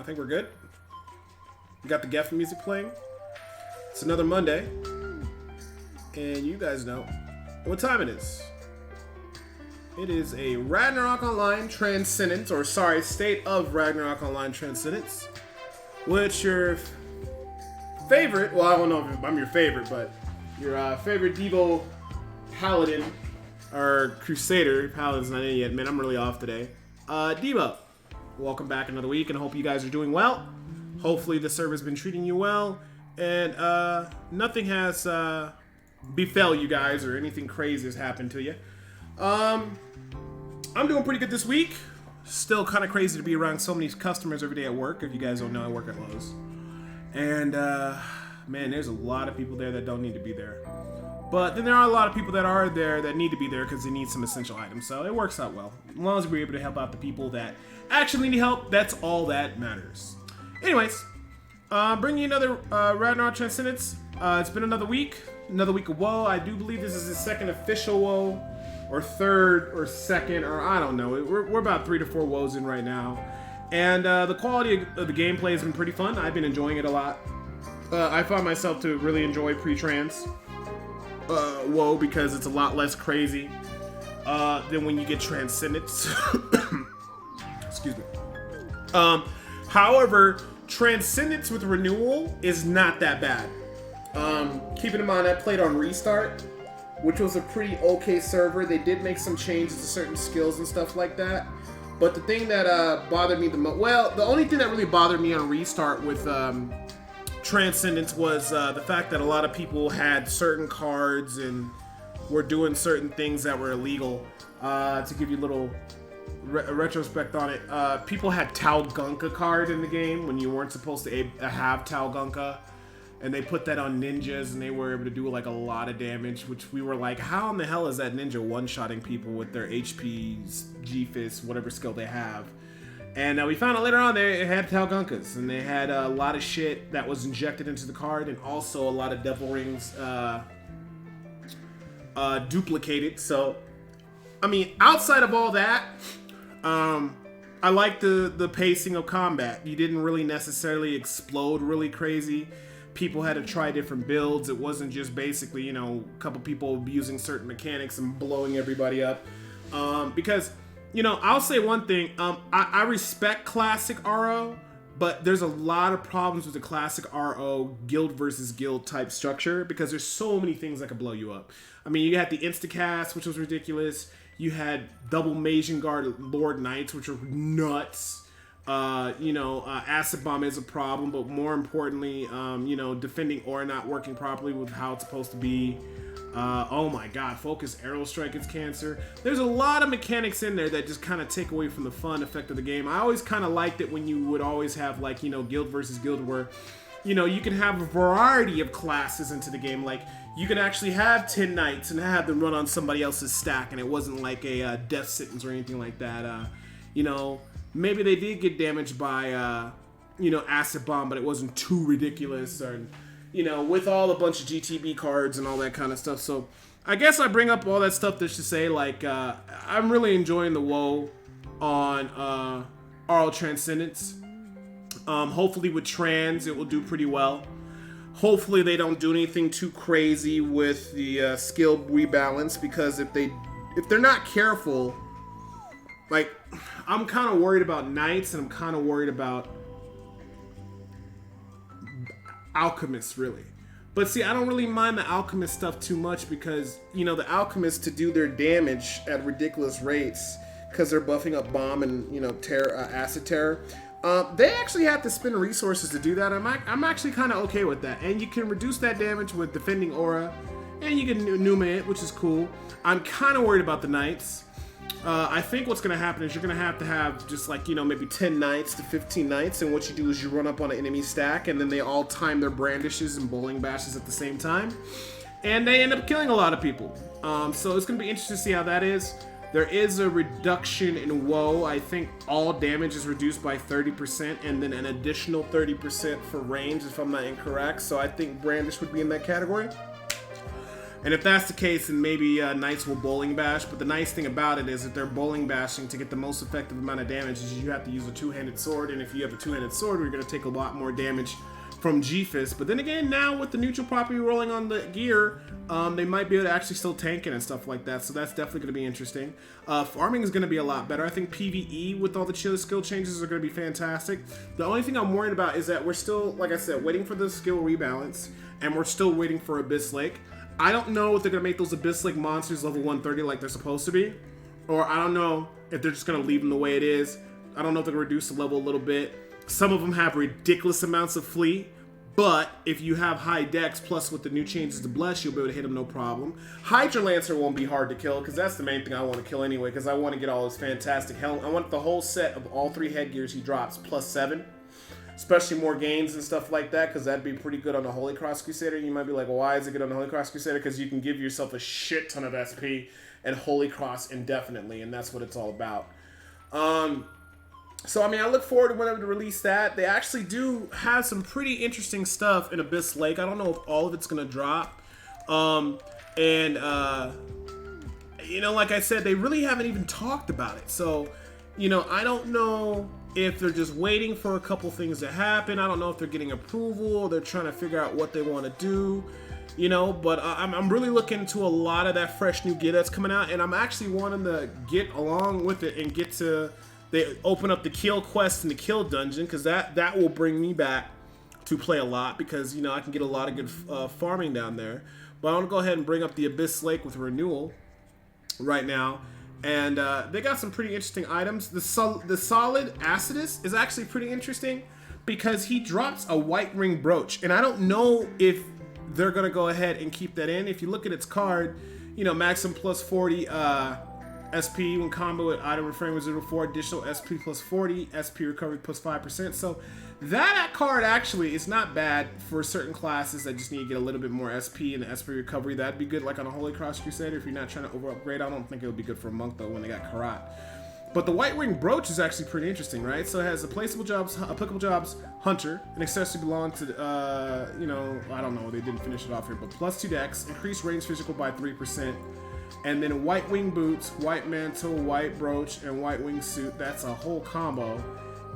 I think we're good. We got the Geffen music playing. It's another Monday. And you guys know what time it is. It is a Ragnarok Online Transcendence, or sorry, State of Ragnarok Online Transcendence. Which your favorite, well, I don't know if I'm your favorite, but your favorite Debo Paladin, or Crusader, Paladin's not in yet, man, I'm really off today. Debo, welcome back another week, and I hope you guys are doing well. Hopefully the server's been treating you well, and nothing has befell you guys, or anything crazy has happened to you. I'm doing pretty good this week. Still kind of crazy to be around so many customers every day at work. If you guys don't know, I work at Lowe's. And, man, there's a lot of people there that don't need to be there. But then there are a lot of people that are there that need to be there because they need some essential items. So it works out well. As long as we're able to help out the people that actually need help, that's all that matters. Anyways, bringing you another Ragnarok Transcendence. It's been another week of WoW. I do believe this is the second official WoW. Or third, or second, or I don't know. We're about 3 to 4 woes in right now. And the quality of the gameplay has been pretty fun. I've been enjoying it a lot. I found myself to really enjoy pre-trans WoW because it's a lot less crazy than when you get Transcendence. Excuse me. However, Transcendence with Renewal is not that bad. Keeping in mind, I played on Restart, which was a pretty okay server. They did make some changes to certain skills and stuff like that. But the thing that bothered me the most, well, the only thing that really bothered me on Restart with Transcendence was the fact that a lot of people had certain cards and were doing certain things that were illegal. To give you a little retrospect on it, people had Talgunka card in the game when you weren't supposed to have Talgunka. And they put that on ninjas, and they were able to do like a lot of damage, which we were like, how in the hell is that ninja one-shotting people with their HPs, G-Fist, whatever skill they have? And we found out later on they had Talgunkas, and they had a lot of shit that was injected into the card, and also a lot of Devil Rings duplicated. So, I mean, outside of all that, I like the pacing of combat. You didn't really necessarily explode really crazy. People had to try different builds. It wasn't just basically, you know, a couple people using certain mechanics and blowing everybody up. Because, you know, I'll say one thing. I respect classic RO, but there's a lot of problems with the classic RO guild versus guild type structure because there's so many things that could blow you up. I mean, you had the instacast, which was ridiculous. You had double Magen Guard Lord Knights, which were nuts. Acid bomb is a problem, but more importantly, defending aura not working properly with how it's supposed to be. Oh my god, focus arrow strike is cancer. There's a lot of mechanics in there that just kind of take away from the fun effect of the game. I always kind of liked it when you would always have like, guild versus guild where, you can have a variety of classes into the game. Like, you can actually have 10 knights and have them run on somebody else's stack, and it wasn't like a death sentence or anything like that. Maybe they did get damaged by, acid bomb, but it wasn't too ridiculous. Or, with all a bunch of GTB cards and all that kind of stuff. So I guess I bring up all that stuff just to say, like, I'm really enjoying the WoW on RL Transcendence. Hopefully with Trans, it will do pretty well. Hopefully they don't do anything too crazy with the skill rebalance, because if they're not careful, like, I'm kind of worried about Knights, and I'm kind of worried about Alchemists, really. But see, I don't really mind the Alchemist stuff too much because, the Alchemists, to do their damage at ridiculous rates, because they're buffing up Bomb and, Acid Terror, they actually have to spend resources to do that. I'm actually kind of okay with that. And you can reduce that damage with Defending Aura, and you can Numa it, which is cool. I'm kind of worried about the Knights. I think what's going to happen is you're going to have just like, maybe 10 knights to 15 knights, and what you do is you run up on an enemy stack, and then they all time their brandishes and bowling bashes at the same time, and they end up killing a lot of people. So it's going to be interesting to see how that is. There is a reduction in WoW. I think all damage is reduced by 30%, and then an additional 30% for range, if I'm not incorrect. So I think brandish would be in that category. And if that's the case, then maybe Knights will bowling bash. But the nice thing about it is that they're bowling bashing to get the most effective amount of damage is you have to use a two-handed sword. And if you have a two-handed sword, you're going to take a lot more damage from G-Fist. But then again, now with the neutral property rolling on the gear, they might be able to actually still tank it and stuff like that. So that's definitely going to be interesting. Farming is going to be a lot better. I think PvE with all the chill skill changes are going to be fantastic. The only thing I'm worried about is that we're still, like I said, waiting for the skill rebalance. And we're still waiting for Abyss Lake. I don't know if they're going to make those Abyss Lake monsters level 130 like they're supposed to be. Or I don't know if they're just going to leave them the way it is. I don't know if they're going to reduce the level a little bit. Some of them have ridiculous amounts of flee. But if you have high dex, plus with the new changes to Bless, you'll be able to hit them no problem. Hydra Lancer won't be hard to kill, because that's the main thing I want to kill anyway, because I want to get all his fantastic helmet. I want the whole set of all 3 headgears he drops, plus 7. Especially more gains and stuff like that, because that'd be pretty good on the Holy Cross Crusader. You might be like, well, why is it good on the Holy Cross Crusader? Because you can give yourself a shit ton of SP and Holy Cross indefinitely, and that's what it's all about. So, I mean, I look forward to whenever to release that. They actually do have some pretty interesting stuff in Abyss Lake. I don't know if all of it's going to drop. You know, like I said, they really haven't even talked about it. So, you know, I don't know if they're just waiting for a couple things to happen. I don't know if they're getting approval or they're trying to figure out what they want to do, you know, but I'm really looking to a lot of that fresh new gear that's coming out, and I'm actually wanting to get along with it and get to, they open up the kill quest and the kill dungeon, because that will bring me back to play a lot, because, you know, I can get a lot of good farming down there. But I want to go ahead and bring up the Abyss Lake with renewal right now. And they got some pretty interesting items. The solid Acidus is actually pretty interesting because he drops a white ring brooch. And I don't know if they're going to go ahead and keep that in. If you look at its card, you know, maximum plus 40 SP when combo with item refrain with 0.4, additional SP plus 40, SP recovery plus 5%. So that card actually is not bad for certain classes that just need to get a little bit more SP and the SP recovery. That'd be good like on a Holy Cross Crusader if you're not trying to over upgrade. I don't think it would be good for a monk though when they got Karat. But the white ring brooch is actually pretty interesting, right? So it has the placeable jobs, applicable jobs, hunter, an accessory belong to, you know, I don't know, they didn't finish it off here, but plus 2 dex, increased range physical by 3%. And then white wing boots, white mantle, white brooch, and white wing suit. That's a whole combo.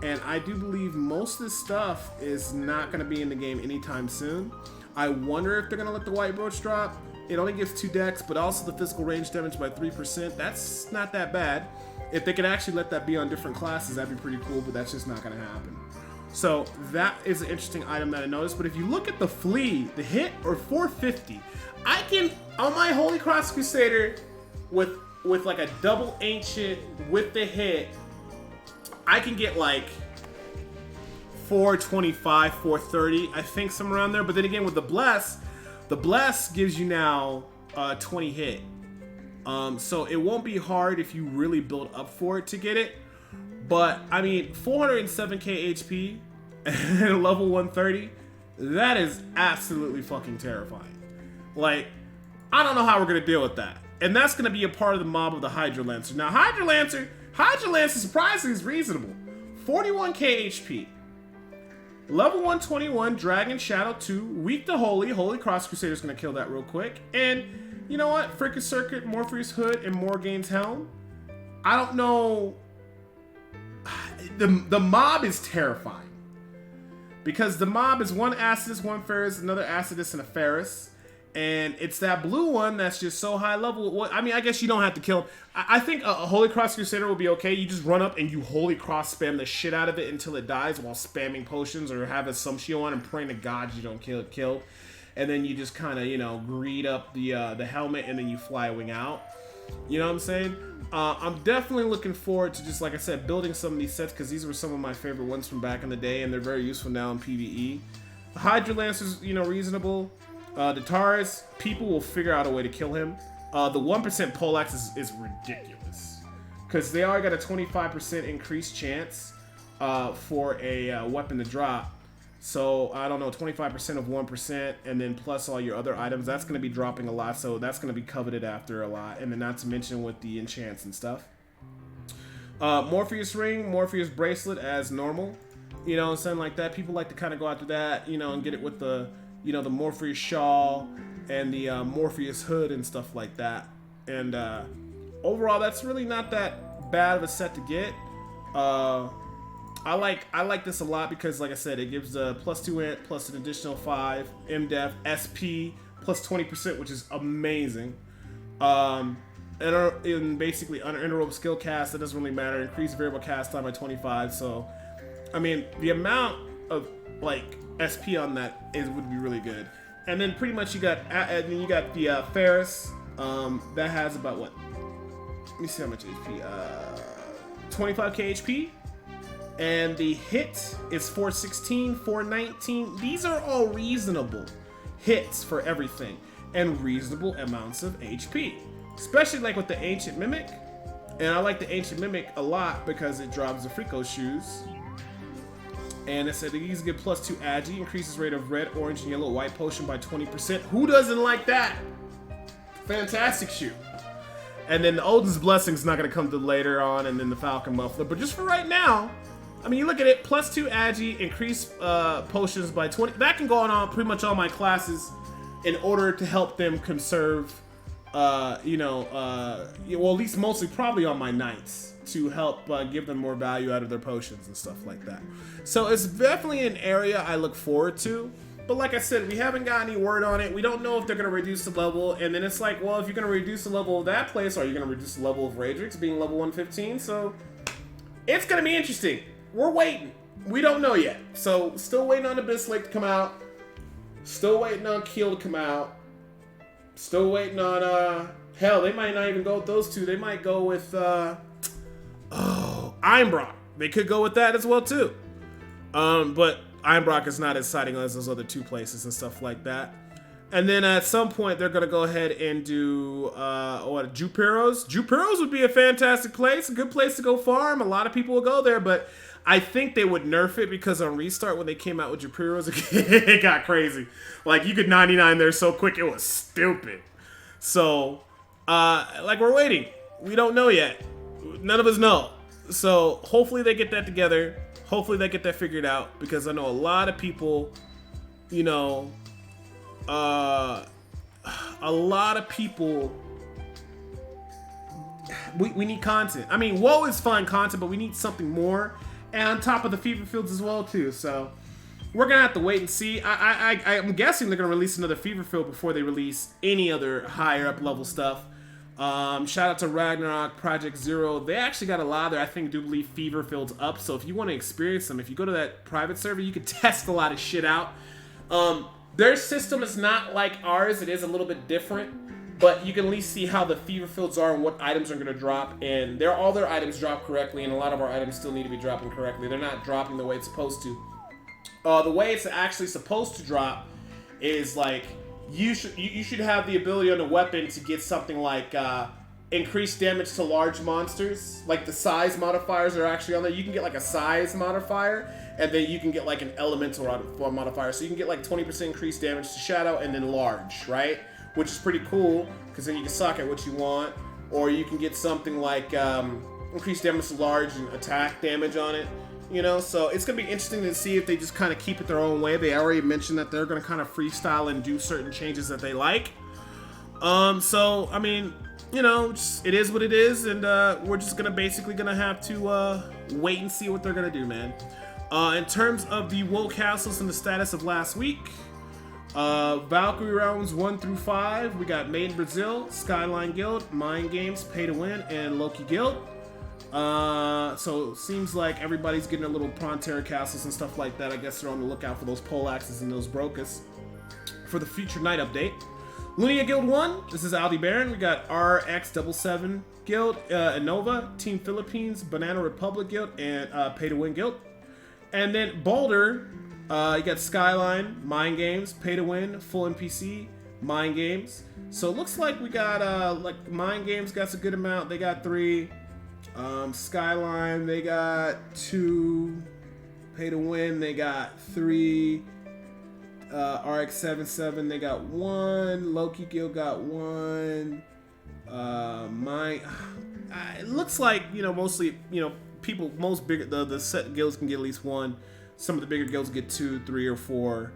And I do believe most of this stuff is not going to be in the game anytime soon. I wonder if they're going to let the white brooch drop. It only gives 2 dex, but also the physical range damage by 3%. That's not that bad. If they could actually let that be on different classes, that'd be pretty cool, but that's just not going to happen. So that is an interesting item that I noticed. But if you look at the flee, the hit or 450, I can, on my Holy Cross Crusader, with like a double ancient with the hit, I can get like 425, 430, I think somewhere around there. But then again with the bless gives you now 20 hit. So it won't be hard if you really build up for it to get it. But I mean, 407k HP and level 130, that is absolutely fucking terrifying. Like, I don't know how we're gonna deal with that. And that's gonna be a part of the mob of the Hydra Lancer. Now, Hydra Lancer surprisingly is reasonable. 41k HP. Level 121, Dragon Shadow 2, weak to Holy. Holy Cross Crusader's gonna kill that real quick. And you know what? Frickin' Circuit, Morpheus Hood, and Morgane's Helm. I don't know. The mob is terrifying. Because the mob is one Acidus, one Ferris, another Acidus, and a Ferris. And it's that blue one that's just so high level. I mean, I guess you don't have to kill him. I think a Holy Cross Crusader will be okay. You just run up and you Holy Cross spam the shit out of it until it dies while spamming potions or have a Sumption on and praying to God you don't get killed. And then you just kind of, you know, greed up the helmet and then you fly wing out. You know what I'm saying? I'm definitely looking forward to just, like I said, building some of these sets because these were some of my favorite ones from back in the day and they're very useful now in PvE. The Hydra Lancer's, you know, reasonable. The Taurus, people will figure out a way to kill him. The 1% poleaxe is ridiculous. Because they already got a 25% increased chance for a weapon to drop. So, I don't know, 25% of 1%, and then plus all your other items. That's going to be dropping a lot, so that's going to be coveted after a lot. And then not to mention with the enchants and stuff. Morpheus Ring, Morpheus Bracelet as normal. You know what I'm saying? Like that. People like to kind of go after that, you know, and get it with the... You know, the Morpheus Shawl, and the Morpheus hood and stuff like that. And overall, that's really not that bad of a set to get. I like this a lot because, like I said, it gives a +2 int plus an additional 5 MDef SP plus 20%, which is amazing. And basically uninterrupted skill cast, that doesn't really matter. Increase variable cast time by 25. So, I mean, the amount of like SP on that would be really good. And then pretty much you got the Ferris that has about what? Let me see how much HP. 25k HP. And the hit is 416, 419. These are all reasonable hits for everything and reasonable amounts of HP. Especially like with the Ancient Mimic. And I like the Ancient Mimic a lot because it drops the Frico shoes. And it said these get +2 agi, increases rate of red, orange, and yellow, white potion by 20%. Who doesn't like that? Fantastic shoe. And then the Odin's Blessing's not going to come to later on, and then the Falcon Muffler. But just for right now, I mean, you look at it, +2 agi, increase potions by 20. That can go on pretty much all my classes in order to help them conserve, well, at least mostly probably on my knights to help give them more value out of their potions and stuff like that. So it's definitely an area I look forward to. But like I said, we haven't got any word on it. We don't know if they're going to reduce the level. And then it's like, well, if you're going to reduce the level of that place, are you going to reduce the level of Radrix being level 115? So it's going to be interesting. We're waiting. We don't know yet. So still waiting on Abyss Lake to come out. Still waiting on Keel to come out. Still waiting on, hell, they might not even go with those two. They might go with, Ironbrock. They could go with that as well, too. But Ironbrock is not as exciting as those other two places and stuff like that. And then at some point, they're going to go ahead and do, Jupiros. Jupiros would be a fantastic place, a good place to go farm. A lot of people will go there, but I think they would nerf it because on Restart, when they came out with Jupiros, it got crazy. Like, you could 99 there so quick, it was stupid. So, we're waiting. We don't know yet. None of us know. So, hopefully they get that together. Hopefully they get that figured out, because I know a lot of people, a lot of people, we need content. I mean, WoW is fine content, but we need something more. And on top of the Fever Fields as well, too. So, we're going to have to wait and see. I'm guessing they're going to release another Fever Field before they release any other higher up level stuff. Shout out to Ragnarok, Project Zero. They actually got a lot of their, I think, do believe Fever Fields up. So if you want to experience them, if you go to that private server, you can test a lot of shit out. Their system is not like ours. It is a little bit different. But you can at least see how the Fever Fields are and what items are going to drop. And all their items drop correctly, and a lot of our items still need to be dropping correctly. They're not dropping the way it's supposed to. The way it's actually supposed to drop is like, you should have the ability on the weapon to get something like increased damage to large monsters. Like the size modifiers are actually on there. You can get like a size modifier, and then you can get like an elemental modifier. So you can get like 20% increased damage to shadow and then large, right? Which is pretty cool, because then you can sock at what you want. Or you can get something like increased damage to large and attack damage on it. So it's going to be interesting to see if they just kind of keep it their own way. They already mentioned that they're going to kind of freestyle and do certain changes that they like. So, I mean, it is what it is, and we're just basically going to have to wait and see what they're going to do, man. In terms of the WoW castles and the status of last week, Valkyrie rounds 1 through 5, we got Made in Brazil, Skyline Guild, Mind Games, Pay to Win, and Loki Guild. So it seems like everybody's getting a little Prontera castles and stuff like that. I guess they're on the lookout for those poleaxes and those brocas for the future night update. Lunia Guild 1, this is Aldi Baron. We got RX77 Guild, Innova, Team Philippines, Banana Republic Guild, and Pay to Win Guild. And then Boulder, you got Skyline, Mind Games, Pay to Win, Full NPC, Mind Games. So it looks like we got, Mind Games got a good amount. They got 3. Skyline, they got 2. Pay to Win, they got 3. RX77, they got 1. Loki Guild got 1. It looks like, mostly, people, most bigger, the set guilds can get at least 1. Some of the bigger guilds get 2, 3, or 4.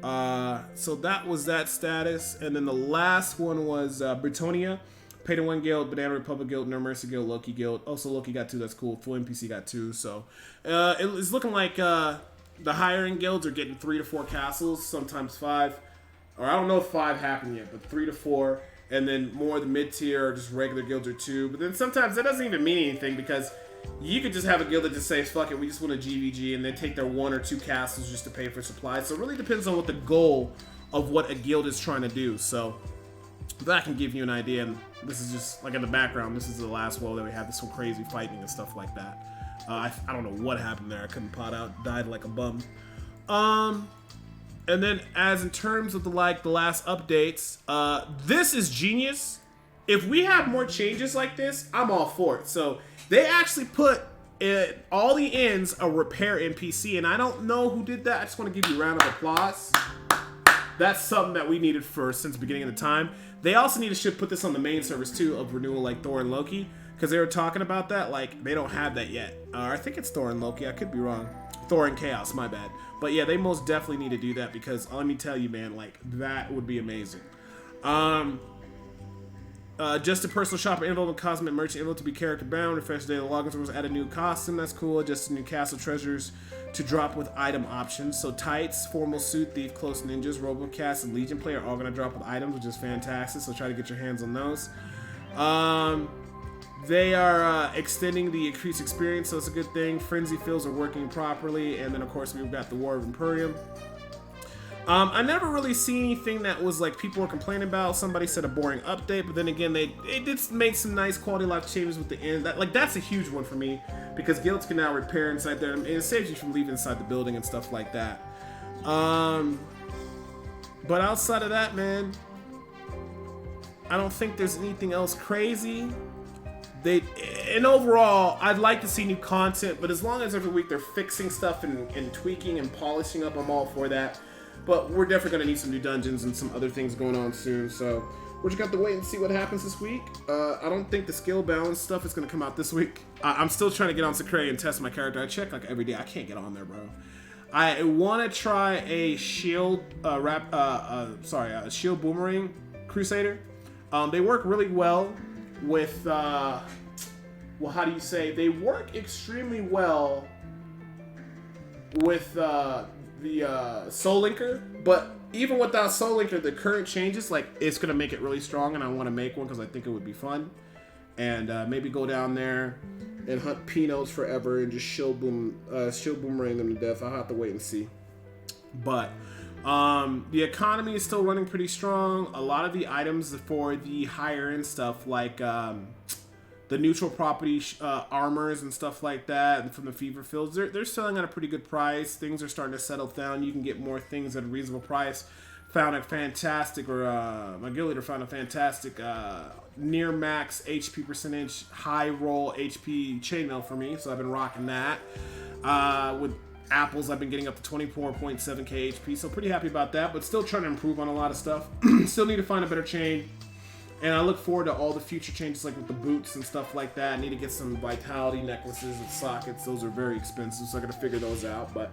So that was that status. And then the last one was Britonia. Pay to Win Guild, Banana Republic Guild, No Mercy Guild, Loki Guild. Also, Loki got 2. That's cool. Full NPC got 2. So it's looking like the higher end guilds are getting 3 to 4 castles, sometimes 5. Or I don't know if 5 happened yet, but 3 to 4. And then more of the mid tier or just regular guilds are 2. But then sometimes that doesn't even mean anything because you could just have a guild that just says, fuck it, we just want a GVG, and then take their 1 or 2 castles just to pay for supplies. So it really depends on what the goal of what a guild is trying to do. So that can give you an idea. And this is just, like in the background, this is the last world that we had. This some crazy fighting and stuff like that. I don't know what happened there. I couldn't pot out, died like a bum. And then as in terms of the last updates, this is genius. If we have more changes like this, I'm all for it. So they actually put all the ends a repair NPC, and I don't know who did that. I just want to give you a round of applause. That's something that we needed since the beginning of the time. They also should put this on the main servers too of renewal, like Thor and Loki, because they were talking about that. Like they don't have that yet. I think it's Thor and Loki. I could be wrong. Thor and Chaos, my bad. But yeah, they most definitely need to do that because let me tell you, man, like that would be amazing. Just a personal shopper envelope and cosmetic merchant envelope to be character bound. Refresh daily logins was add a new costume. That's cool. Just new castle treasures to drop with item options. So tights, formal suit, thief, close ninjas, robocast, and legion player are all gonna drop with items, which is fantastic. So try to get your hands on those. They are extending the increased experience, so it's a good thing. Frenzy fills are working properly, and then of course we've got the War of Imperium. I never really see anything that was like people were complaining about. Somebody said a boring update, but then again, they did make some nice quality of life changes with the end. That's a huge one for me because guilds can now repair inside there, and it saves you from leaving inside the building and stuff like that. But outside of that, man, I don't think there's anything else crazy. And overall, I'd like to see new content, but as long as every week they're fixing stuff and tweaking and polishing up, I'm all for that. But we're definitely going to need some new dungeons and some other things going on soon, so we're just going to have to wait and see what happens this week. I don't think the skill balance stuff is going to come out this week. I'm still trying to get on Sakray and test my character. I check like every day. I can't get on there, bro. I want to try a shield shield boomerang crusader. They work really well with well, how do you say, they work extremely well with the Soul Linker, but even without Soul Linker, the current changes, like, it's gonna make it really strong, and I want to make one because I think it would be fun, and maybe go down there and hunt P-Notes forever and just shield boomerang them to death. I'll have to wait and see. But the economy is still running pretty strong. A lot of the items for the higher end stuff, like the neutral property armors and stuff like that, and from the fever fields, they're selling at a pretty good price. Things are starting to settle down. You can get more things at a reasonable price. Found a fantastic, my guild leader found a fantastic near max HP percentage, high roll HP chainmail for me, so I've been rocking that. With apples, I've been getting up to 24.7k HP, so pretty happy about that, but still trying to improve on a lot of stuff. Still need to find a better chain. And I look forward to all the future changes, like with the boots and stuff like that. I need to get some vitality necklaces and sockets. Those are very expensive, so I gotta figure those out. But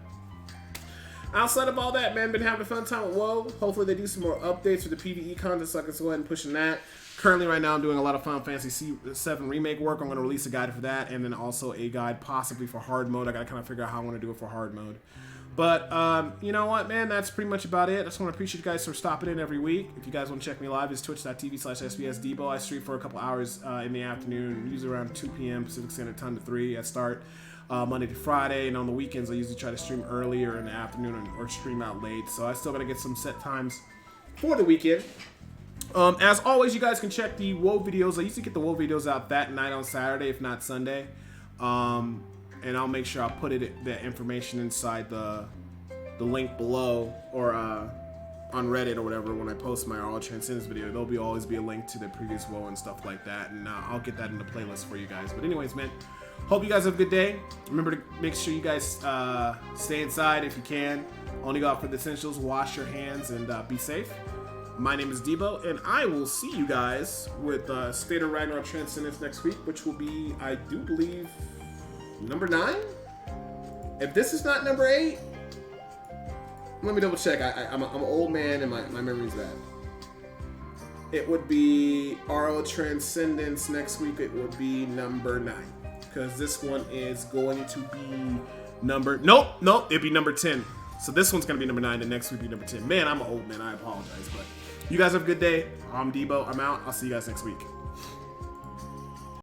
outside of all that, man, been having a fun time with WoW. Hopefully they do some more updates for the PvE content, so I can go ahead and push in that. Currently, right now, I'm doing a lot of Final Fantasy VII Remake work. I'm gonna release a guide for that, and then also a guide possibly for hard mode. I gotta kind of figure out how I want to do it for hard mode. But, you know what, man? That's pretty much about it. I just want to appreciate you guys for stopping in every week. If you guys want to check me live, it's twitch.tv/SVSDebo. I stream for a couple hours in the afternoon, usually around 2 p.m. Pacific Standard Time to 3. I start Monday to Friday, and on the weekends, I usually try to stream earlier in the afternoon or stream out late. So I still got to get some set times for the weekend. As always, you guys can check the WoW videos. I usually get the WoW videos out that night on Saturday, if not Sunday. And I'll make sure I'll put that information inside the link below, or on Reddit or whatever. When I post my Ragnarok Transcendence video, there'll always be a link to the previous WoW and stuff like that, and I'll get that in the playlist for you guys. But anyways, man, hope you guys have a good day. Remember to make sure you guys stay inside if you can. Only go out for the essentials. Wash your hands and be safe. My name is Debo, and I will see you guys with State of Ragnarok Transcendence next week, which will be, I do believe, number 9? If this is not number 8, Let me double check. I'm an old man and my memory's bad. It would be RO Transcendence next week. It would be number 9 because this one is going to be number. Nope. It'd be number 10. So this one's gonna be number 9. The next week be number 10. Man, I'm an old man. I apologize, but you guys have a good day. I'm Debo. I'm out. I'll see you guys next week.